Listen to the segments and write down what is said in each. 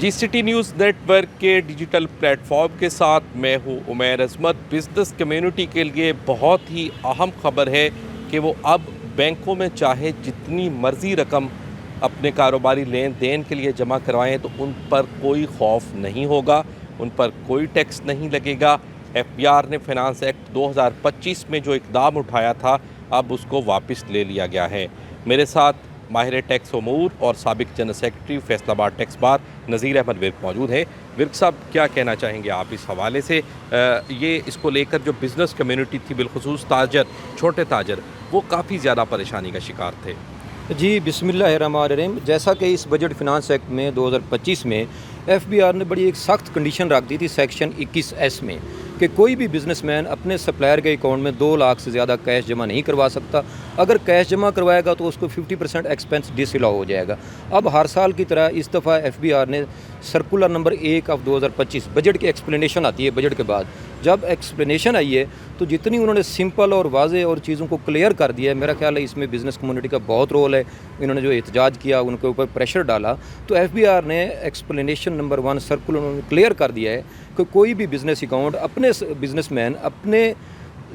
जी city news network के digital platform के साथ मैं हूँ उमैर अजमत। बिज़नेस कम्युनिटी के लिए बहुत ही अहम खबर है कि वो अब बैंकों में चाहे जितनी मर्ज़ी रकम अपने कारोबारी लेन देन के लिए जमा करवाएं तो उन पर कोई खौफ नहीं होगा, उन पर कोई टैक्स नहीं लगेगा। FBR ने फाइनेंस एक्ट 2025 में जो इक़दाम उठाया था अब उसको वापस ले लिया गया है। मेरे साथ माहिर टैक्स अमूर और साबिक general secretary Faisalabad tax bar Nazir Ahmad Virk मौजूद हैं। विर्क साहब, क्या कहना चाहेंगे आप इस हवाले से? ये इसको लेकर जो बिज़नेस कम्युनिटी थी, बिलखुसूस ताजर, छोटे ताजर, वो काफ़ी ज़्यादा परेशानी का शिकार थे। जी बिस्मिल्लाहिर्रहमानिर्रहीम। जैसा कि इस बजट फिनांस एक्ट में 2025 में FBR ने बड़ी एक सख्त कंडीशन रख दी थी सेक्शन 21S में कि कोई भी बिजनेसमैन अपने सप्लायर के अकाउंट में 2 लाख से ज़्यादा कैश जमा नहीं करवा सकता। अगर कैश जमा करवाएगा तो उसको 50% एक्सपेंस डिसअलाउ हो जाएगा। अब हर साल की तरह इस दफ़ा FBR ने सर्कुलर नंबर 1 ऑफ 2025 बजट की एक्सप्लेनेशन आती है, बजट के बाद जब एक्सप्लेनेशन आई है तो जितनी उन्होंने सिंपल और वाज़े और चीज़ों को क्लियर कर दिया है, मेरा ख्याल है इसमें बिज़नेस कम्युनिटी का बहुत रोल है। इन्होंने जो एहतजाज किया, उनके ऊपर प्रेशर डाला, तो FBR ने एक्सप्लेनेशन नंबर 1 सर्कुलर में क्लियर कर दिया है कि कोई भी बिज़नेस अकाउंट अपने बिज़नेसमैन अपने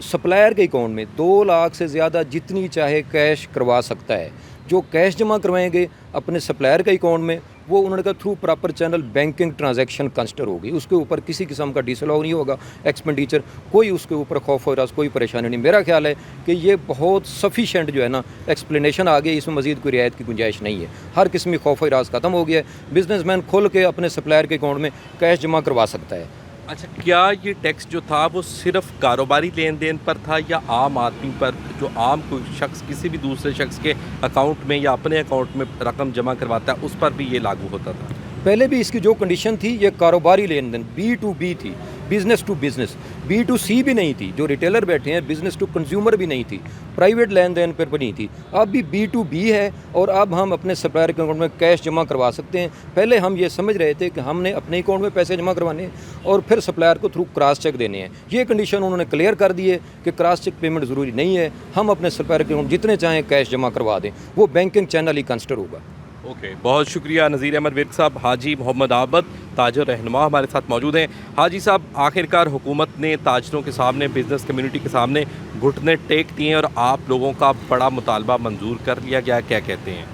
सप्लायर के अकाउंट में 2 लाख से ज़्यादा जितनी चाहे कैश करवा सकता है। जो कैश जमा करवाएंगे अपने सप्लायर के अकाउंट में, वो उन्होंने कहा through proper channel banking transaction consider होगी, उसके ऊपर किसी किस्म का डिसअलाउ नहीं होगा एक्सपेंडिचर, कोई उसके ऊपर खौफ और कोई परेशानी नहीं। मेरा ख्याल है कि ये बहुत सफिशेंट जो है ना एक्सप्लेनेशन आ गई, इसमें मज़ीद कोई रियायत की गुंजाइश नहीं है। हर किस्म की खौफ और ख़त्म हो गया है। बिजनेसमैन खुल के अपने सप्लायर के अकाउंट में कैश जमा करवा सकता है। अच्छा, क्या ये टैक्स जो था वो सिर्फ कारोबारी लेन देन पर था या आम आदमी पर, जो आम कोई शख्स किसी भी दूसरे शख्स के अकाउंट में या अपने अकाउंट में रकम जमा करवाता है उस पर भी ये लागू होता था? पहले भी इसकी जो कंडीशन थी ये कारोबारी लेन देन B2B थी, बिज़नेस टू बिज़नेस, B2C भी नहीं थी। जो रिटेलर बैठे हैं बिज़नेस टू कंज्यूमर भी नहीं थी, प्राइवेट लेन देन पर भी नहीं थी। अब भी B2B है और अब हम अपने सप्लायर के अकाउंट में कैश जमा करवा सकते हैं। पहले हम ये समझ रहे थे कि हमने अपने अकाउंट में पैसे जमा करवाने हैं और फिर सप्लायर को थ्रू क्रॉस चेक देने हैं। ये कंडीशन उन्होंने क्लियर कर दी है कि क्रॉस चेक पेमेंट ज़रूरी नहीं है, हम अपने सप्लायर के अकाउंट जितने चाहें कैश जमा करवा दें, वो बैंकिंग चैनल ही कंसिडर होगा। ओके, बहुत शुक्रिया नज़ीर अहमद विर्क साहब। हाजी मोहम्मद आबद ताजर रहनुमा हमारे साथ मौजूद हैं। हाजी साहब, आखिरकार हुकूमत ने ताजरों के सामने, बिज़नेस कम्युनिटी के सामने घुटने टेक दिए और आप लोगों का बड़ा मुतालबा मंजूर कर लिया गया, क्या कहते हैं?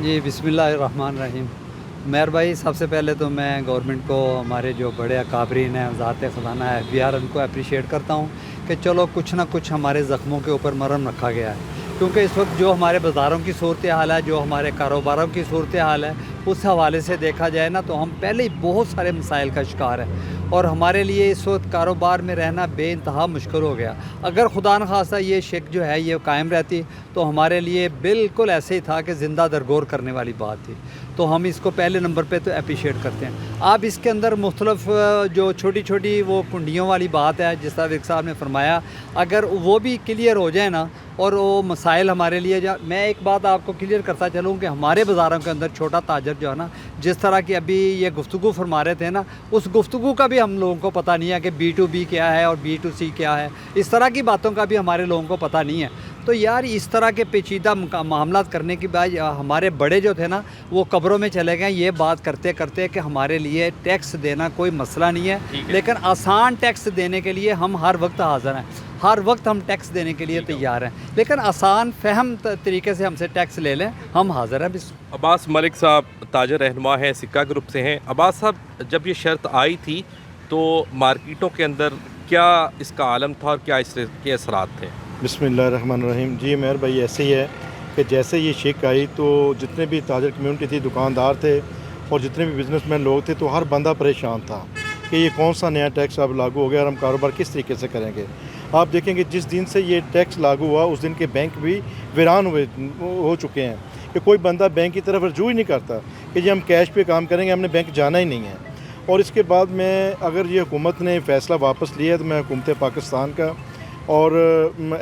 जी बिस्मिल्लाहिर्रहमानिर्रहीम। मेहर भाई, सबसे पहले तो मैं गवर्नमेंट को, हमारे जो बड़े अकाबरीन हैं, वज़ारत ख़ज़ाना FBR, उनको अप्रिशिएट करता हूँ कि चलो कुछ ना कुछ हमारे ज़ख्मों के ऊपर मरहम रखा गया है। क्योंकि इस वक्त जो हमारे बाज़ारों की सूरत हाल है, जो हमारे कारोबारों की सूरत हाल है, उस हवाले से देखा जाए ना तो हम पहले ही बहुत सारे मसाइल का शिकार है और हमारे लिए इस वक्त कारोबार में रहना बेइंतहा मुश्किल हो गया। अगर खुदा न खास्ता ये शिक जो है ये कायम रहती तो हमारे लिए बिल्कुल ऐसे ही था कि ज़िंदा दरगोर करने वाली बात थी। तो हम इसको पहले नंबर पे तो अप्रिशिएट करते हैं। आप इसके अंदर मुख्तलिफ जो छोटी छोटी वो कुंडियों वाली बात है, जिस तरह विर्क साहब ने फरमाया, अगर वो भी क्लियर हो जाए ना और वो मसाइल हमारे लिए मैं एक बात आपको क्लियर करता चलूँ कि हमारे बाज़ारों के अंदर छोटा ताजर जो है ना, जिस तरह की अभी ये गुफ्तगू फरमा रहे थे ना, उस गुफ्तगू का भी हम लोगों को पता नहीं है कि B2B क्या है और B2C क्या है। इस तरह की बातों का भी हमारे लोगों को पता नहीं है। तो यार इस तरह के पेचीदा मामला करने की बाद हमारे बड़े जो थे ना वो कब्रों में चले गए, ये बात करते करते कि हमारे लिए टैक्स देना कोई मसला नहीं है, लेकिन आसान टैक्स देने के लिए हम हर वक्त हाज़िर हैं, हर वक्त हम टैक्स देने के लिए तैयार हैं, लेकिन आसान फहम तरीके से हमसे टैक्स ले लें, हम हाज़िर हैं। अब्बास मलिक साहब ताजर रहनुमा हैं, सिक्का ग्रुप से हैं। अब्बास साहब, जब ये शर्त आई थी तो मार्केटों के अंदर क्या इसका आलम था और क्या इसके असरात थे? बिस्मिल्लाहिर्रहमानिर्रहीम। जी मेहर भाई, ऐसे ही है कि जैसे ये शिक आई तो जितने भी ताजर कम्युनिटी थी, दुकानदार थे और जितने भी बिजनेसमैन लोग थे, तो हर बंदा परेशान था कि ये कौन सा नया टैक्स अब लागू हो गया और हम कारोबार किस तरीके से करेंगे। आप देखेंगे जिस दिन से ये टैक्स लागू हुआ उस दिन के बैंक भी वीरान हो चुके हैं कि कोई बंदा बैंक की तरफ रजू ही नहीं करता कि जी हम कैश पे काम करेंगे, हमने बैंक जाना ही नहीं है। और इसके बाद में अगर ये हुकूमत ने फ़ैसला वापस लिया तो मैं हुकूमत पाकिस्तान का और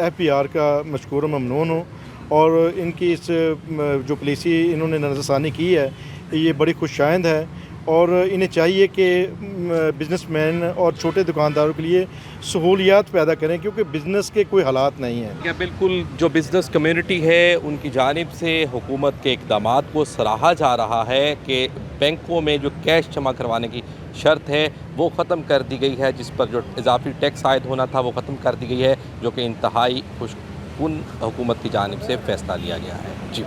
FBR का मशकूर ममनून हूँ और इनकी इस जो पॉलिसी इन्होंने नज़रसानी की है ये बड़ी खुशाइंद है اور انہیں چاہیے کہ بزنس مین اور چھوٹے دکانداروں کے لیے سہولیات پیدا کریں کیونکہ بزنس کے کوئی حالات نہیں ہیں. کیا بالکل جو بزنس کمیونٹی ہے ان کی جانب سے حکومت کے اقدامات کو سراہا جا رہا ہے کہ بینکوں میں جو کیش جمع کروانے کی شرط ہے وہ ختم کر دی گئی ہے، جس پر جو اضافی ٹیکس عائد ہونا تھا وہ ختم کر دی گئی ہے، جو کہ انتہائی خوش کن حکومت کی جانب سے فیصلہ لیا گیا ہے. جی